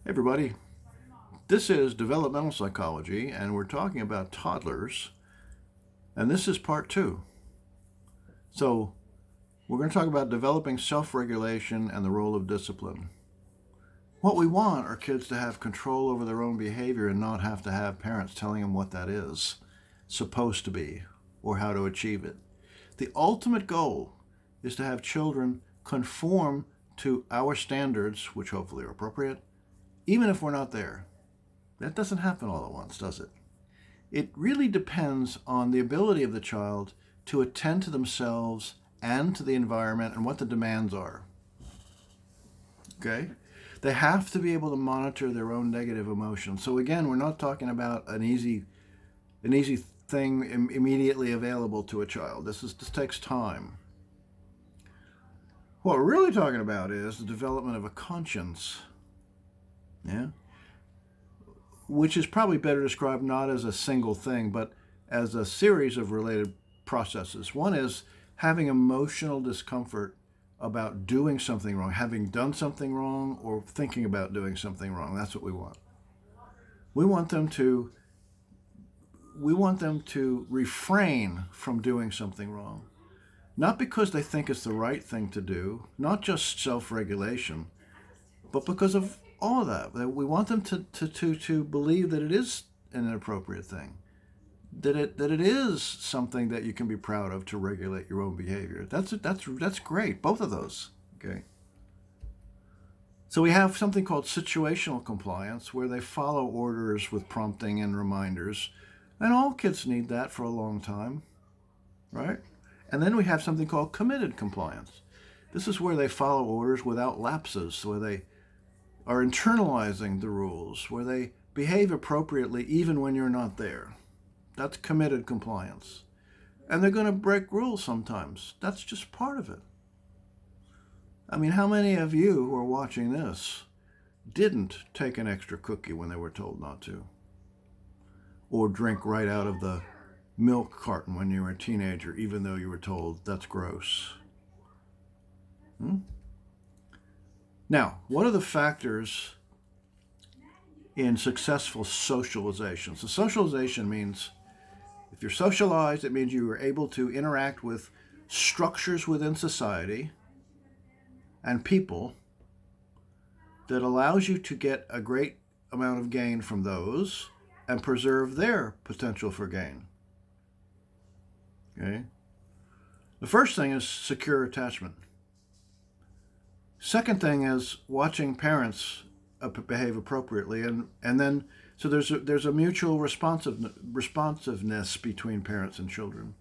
Hey everybody, this is Developmental Psychology, and we're talking about toddlers, and this is part two. So, we're going to talk about developing self-regulation and the role of discipline. What we want are kids to have control over their own behavior and not have to have parents telling them what that is supposed to be or how to achieve it. The ultimate goal is to have children conform to our standards, which hopefully are appropriate, even if we're not there. That doesn't happen all at once, does it? It really depends on the ability of the child to attend to themselves and to the environment and what the demands are. Okay? They have to be able to monitor their own negative emotions. So again, we're not talking about an easy thing immediately available to a child. This takes time. What we're really talking about is the development of a conscience. Yeah? Which is probably better described not as a single thing, but as a series of related processes. One is having emotional discomfort about doing something wrong, having done something wrong, or thinking about doing something wrong. That's what we want. We want them to refrain from doing something wrong. Not because they think it's the right thing to do, not just self-regulation, but because of all of that. We want them to believe that it is an inappropriate thing, that it is something that you can be proud of to regulate your own behavior. That's great, both of those. Okay. So we have something called situational compliance, where they follow orders with prompting and reminders, and all kids need that for a long time, right? And then we have something called committed compliance. This is where they follow orders without lapses, where they are internalizing the rules, where they behave appropriately even when you're not there. That's committed compliance. And they're going to break rules sometimes. That's just part of it. I mean, how many of you who are watching this didn't take an extra cookie when they were told not to? Or drink right out of the milk carton when you were a teenager, even though you were told that's gross? Now, what are the factors in successful socialization? So socialization means, if you're socialized, it means you are able to interact with structures within society and people that allows you to get a great amount of gain from those and preserve their potential for gain. Okay? The first thing is secure attachment. Second thing is watching parents behave appropriately, and then so there's a mutual responsiveness between parents and children.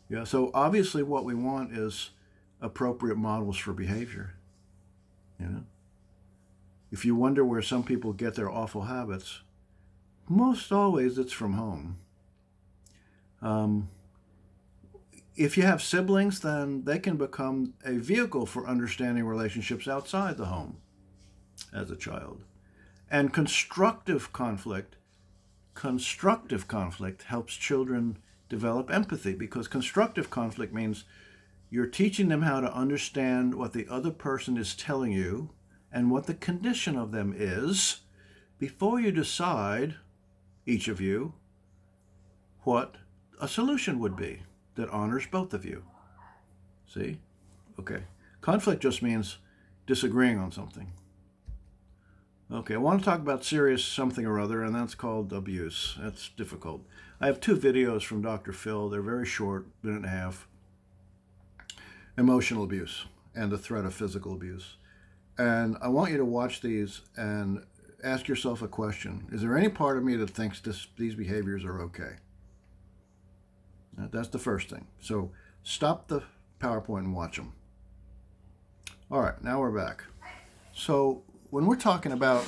Yeah. So obviously, what we want is appropriate models for behavior. You know, if you wonder where some people get their awful habits, most always it's from home. If you have siblings, then they can become a vehicle for understanding relationships outside the home as a child. And constructive conflict helps children develop empathy, because constructive conflict means you're teaching them how to understand what the other person is telling you and what the condition of them is before you decide, each of you, what a solution would be that honors both of you. See? Okay. Conflict just means disagreeing on something. Okay, I want to talk about serious something or other, and that's called abuse. That's difficult. I have two videos from Dr. Phil. They're very short, minute and a half. Emotional abuse and the threat of physical abuse. And I want you to watch these and ask yourself a question. Is there any part of me that thinks these behaviors are okay? That's the first thing. So stop the PowerPoint and watch them. All right, now we're back. So when we're talking about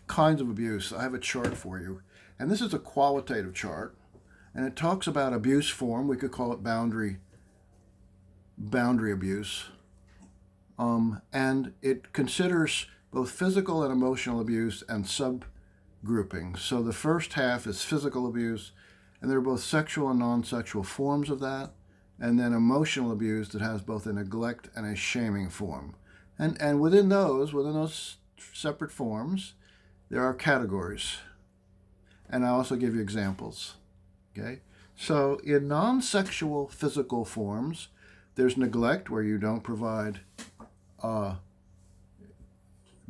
kinds of abuse, I have a chart for you. And this is a qualitative chart. And it talks about abuse form. We could call it boundary abuse. And it considers both physical and emotional abuse and subgrouping. So the first half is physical abuse, and there are both sexual and non-sexual forms of that, and then emotional abuse that has both a neglect and a shaming form. And within those separate forms, there are categories. And I'll also give you examples. Okay? So in non-sexual physical forms, there's neglect, where you don't provide the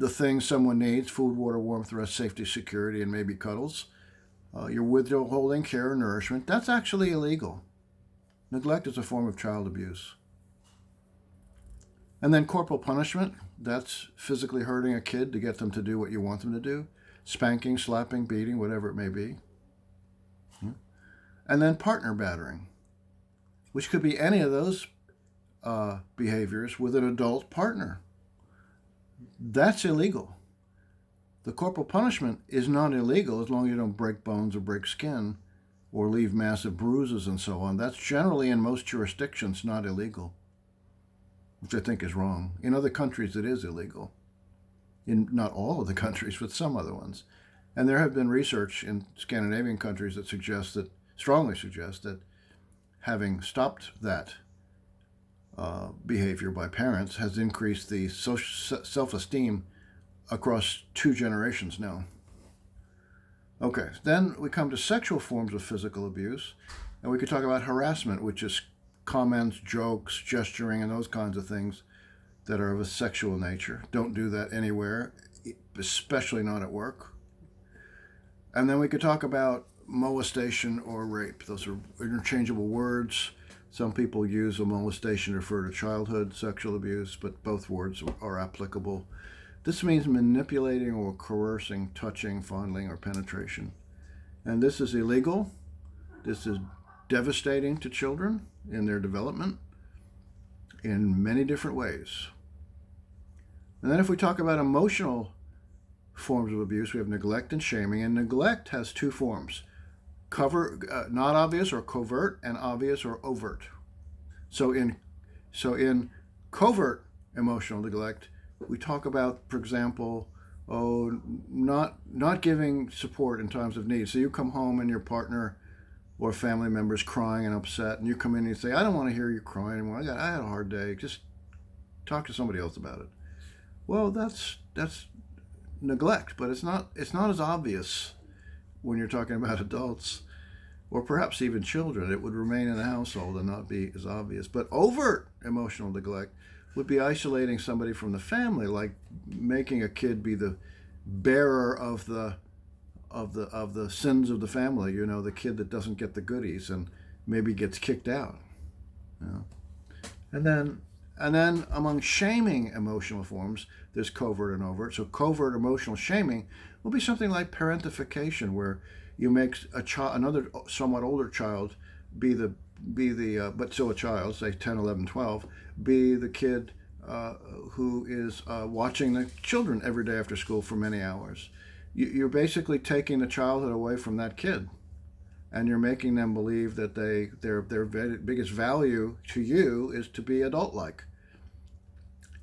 things someone needs: food, water, warmth, rest, safety, security, and maybe cuddles. You're withholding care and nourishment. That's actually illegal. Neglect is a form of child abuse. And then corporal punishment, that's physically hurting a kid to get them to do what you want them to do. Spanking, slapping, beating, whatever it may be. And then partner battering, which could be any of those behaviors with an adult partner. That's illegal. The corporal punishment is not illegal as long as you don't break bones or break skin or leave massive bruises and so on. That's generally, in most jurisdictions, not illegal, which I think is wrong. In other countries, it is illegal. In not all of the countries, but some other ones. And there have been research in Scandinavian countries that strongly suggest that having stopped that behavior by parents has increased the self-esteem across 2 generations now. Okay, then we come to sexual forms of physical abuse, and we could talk about harassment, which is comments, jokes, gesturing, and those kinds of things that are of a sexual nature. Don't do that anywhere, especially not at work. And then we could talk about molestation or rape. Those are interchangeable words. Some people use a molestation to refer to childhood sexual abuse, but both words are applicable. This means manipulating or coercing, touching, fondling, or penetration. And this is illegal. This is devastating to children in their development in many different ways. And then if we talk about emotional forms of abuse, we have neglect and shaming. And neglect has 2 forms: not obvious or covert, and obvious or overt. So in covert emotional neglect, we talk about, for example, not giving support in times of need. So you come home and your partner or family member is crying and upset, and you come in and you say, "I don't want to hear you crying anymore. I had a hard day. Just talk to somebody else about it." Well, that's neglect, but it's not as obvious when you're talking about adults, or perhaps even children. It would remain in the household and not be as obvious. But overt emotional neglect would be isolating somebody from the family, like making a kid be the bearer of the sins of the family. The kid that doesn't get the goodies and maybe gets kicked out. And then among shaming emotional forms, there's covert and overt. So covert emotional shaming will be something like parentification, where you make another somewhat older child be the but still a child, say 10, 11, 12, be the kid who is watching the children every day after school for many hours. You're basically taking the childhood away from that kid, and you're making them believe that their biggest value to you is to be adult-like.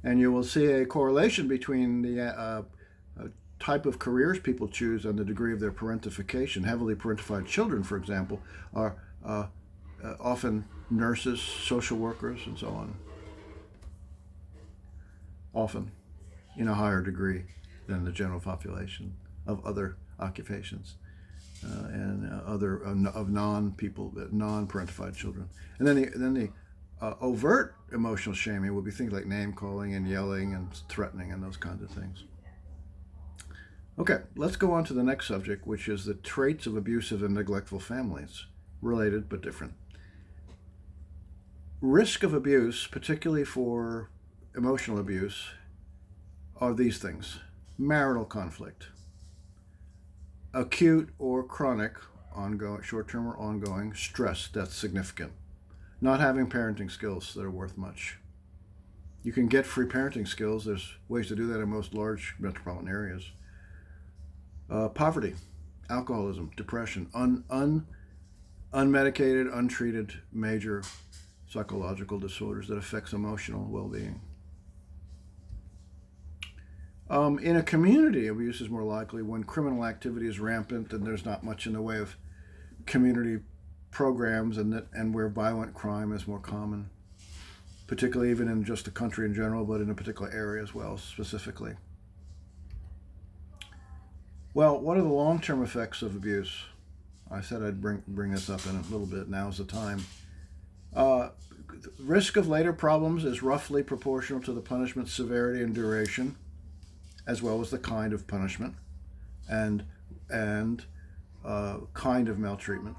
And you will see a correlation between the type of careers people choose and the degree of their parentification. Heavily parentified children, for example, are often nurses, social workers, and so on. Often in a higher degree than the general population of other occupations and other of non-parentified children. And then the overt emotional shaming would be things like name calling and yelling and threatening and those kinds of things. Okay, let's go on to the next subject, which is the traits of abusive and neglectful families. Related but different. Risk of abuse, particularly for emotional abuse, are these things: marital conflict, acute or chronic, ongoing, short-term or ongoing stress that's significant, not having parenting skills that are worth much. You can get free parenting skills. There's ways to do that in most large metropolitan areas. Poverty, alcoholism, depression, unmedicated, untreated major psychological disorders that affects emotional well-being. In a community, abuse is more likely when criminal activity is rampant and there's not much in the way of community programs, and where violent crime is more common, particularly even in just the country in general, but in a particular area as well, specifically. Well, what are the long-term effects of abuse? I said I'd bring this up in a little bit. Now's the time. Uh, Risk of later problems is roughly proportional to the punishment's severity and duration, as well as the kind of punishment and kind of maltreatment.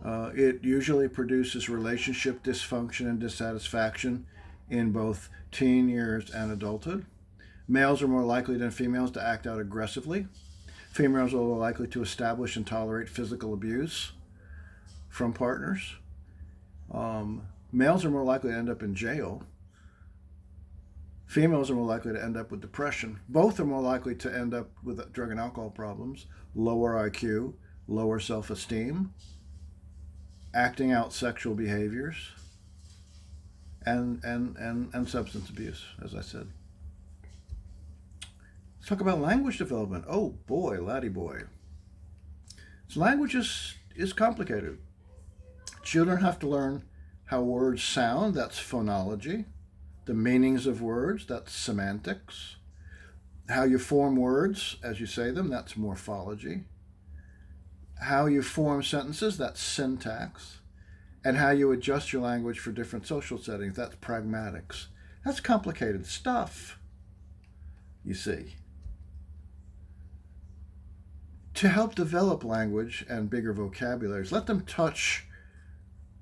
It usually produces relationship dysfunction and dissatisfaction in both teen years and adulthood. Males are more likely than females to act out aggressively. Females are more likely to establish and tolerate physical abuse from partners. Males are more likely to end up in jail. Females are more likely to end up with depression. Both are more likely to end up with drug and alcohol problems, lower IQ, lower self-esteem, acting out sexual behaviors, and substance abuse, as I said. Let's talk about language development. Oh boy, laddie boy. So language is complicated. Children have to learn how words sound, that's phonology. The meanings of words, that's semantics. How you form words as you say them, that's morphology. How you form sentences, that's syntax. And how you adjust your language for different social settings, that's pragmatics. That's complicated stuff, you see. To help develop language and bigger vocabularies, let them touch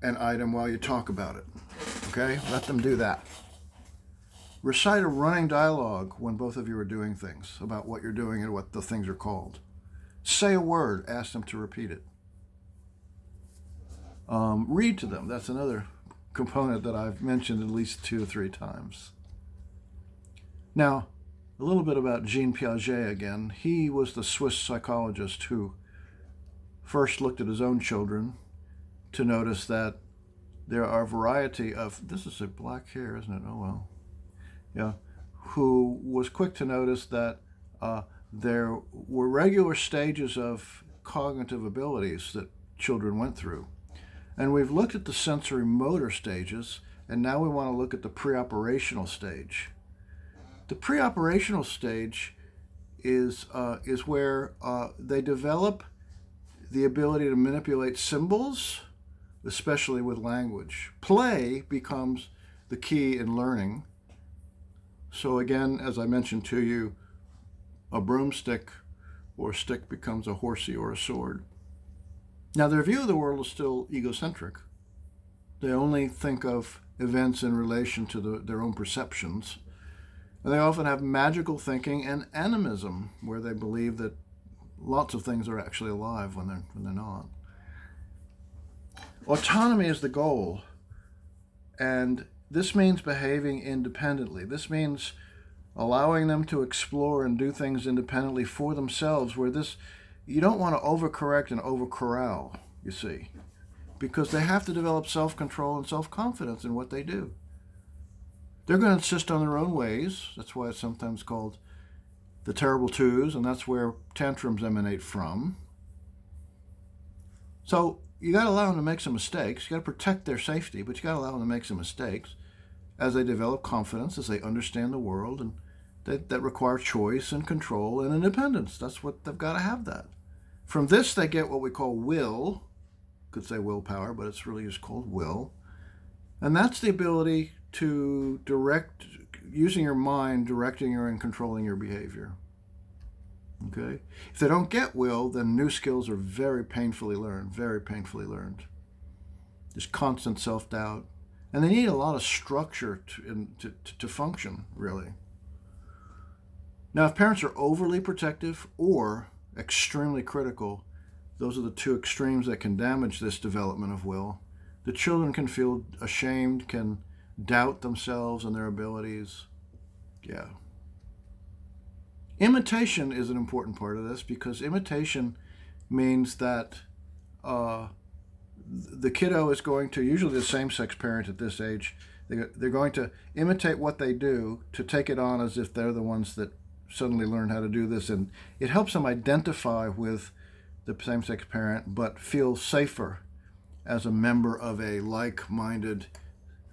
an item while you talk about it. Okay? Let them do that. Recite a running dialogue when both of you are doing things about what you're doing and what the things are called. Say a word, ask them to repeat it. Read to them. That's another component that I've mentioned at least 2 or 3 times. Now, a little bit about Jean Piaget again. He was the Swiss psychologist who first looked at his own children to notice that there are a variety of, this is a black hair, isn't it? Oh well. Yeah. Who was quick to notice that there were regular stages of cognitive abilities that children went through. And we've looked at the sensory motor stages, and now we want to look at the preoperational stage. The preoperational stage is where they develop the ability to manipulate symbols, especially with language. Play becomes the key in learning. So again, as I mentioned to you, a broomstick or stick becomes a horsey or a sword. Now, their view of the world is still egocentric. They only think of events in relation to their own perceptions. And they often have magical thinking and animism, where they believe that lots of things are actually alive when they're not. Autonomy is the goal, and this means behaving independently. This means allowing them to explore and do things independently for themselves, where you don't want to overcorrect and overcorral, you see, because they have to develop self-control and self-confidence in what they do. They're going to insist on their own ways. That's why it's sometimes called the terrible twos, and that's where tantrums emanate from. So you got to allow them to make some mistakes. You got to protect their safety, but you got to allow them to make some mistakes as they develop confidence, as they understand the world, and that require choice and control and independence. That's what they've got to have that. From this, they get what we call will. Could say willpower, but it's really just called will. And that's the ability to direct, using your mind, directing and controlling your behavior. Okay? If they don't get will, then new skills are very painfully learned. There's constant self-doubt. And they need a lot of structure to function, really. Now, if parents are overly protective or extremely critical, those are the 2 extremes that can damage this development of will. The children can feel ashamed, can doubt themselves and their abilities. Yeah. Imitation is an important part of this, because imitation means that the kiddo is going to, usually the same-sex parent at this age, they're going to imitate what they do to take it on as if they're the ones that suddenly learn how to do this. And it helps them identify with the same-sex parent, but feel safer as a member of a like-minded,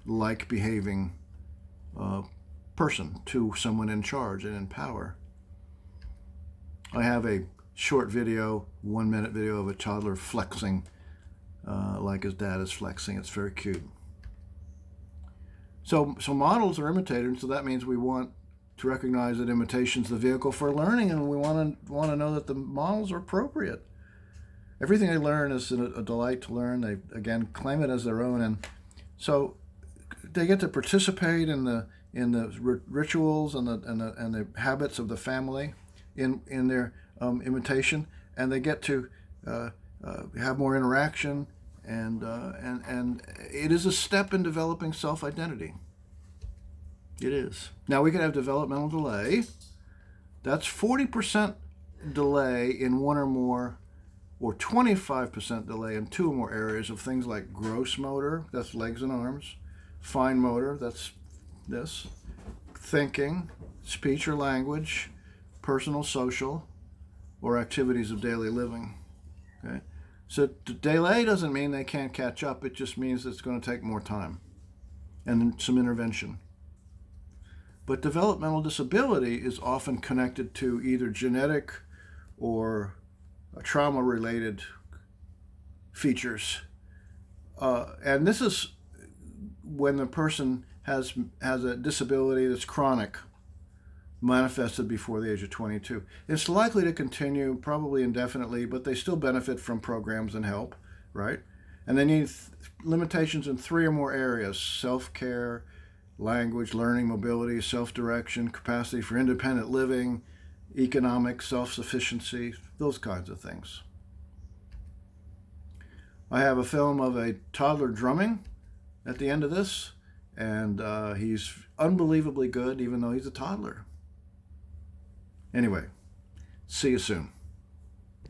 like-behaving person to someone in charge and in power. I have a short video, 1-minute video of a toddler flexing like his dad is flexing. It's very cute. So models are imitated, and so that means we want to recognize that imitation's the vehicle for learning, and we want to know that the models are appropriate. Everything they learn is a delight to learn. They, again, claim it as their own, and so they get to participate in the rituals and the habits of the family in their imitation, and they get to have more interaction, and it is a step in developing self-identity. It is. Now we could have developmental delay. That's 40% delay in one or more, or 25% delay in two or more areas of things like gross motor, that's legs and arms, fine motor, that's this, thinking, speech or language, personal, social, or activities of daily living. Okay? So delay doesn't mean they can't catch up. It just means it's going to take more time and some intervention. But developmental disability is often connected to either genetic or trauma-related features. And this is when the person has a disability that's chronic, manifested before the age of 22. It's likely to continue probably indefinitely, but they still benefit from programs and help, right? And they need limitations in 3 or more areas: self-care, language, learning, mobility, self-direction, capacity for independent living, economic self-sufficiency, those kinds of things. I have a film of a toddler drumming at the end of this, and he's unbelievably good, even though he's a toddler. Anyway, see you soon.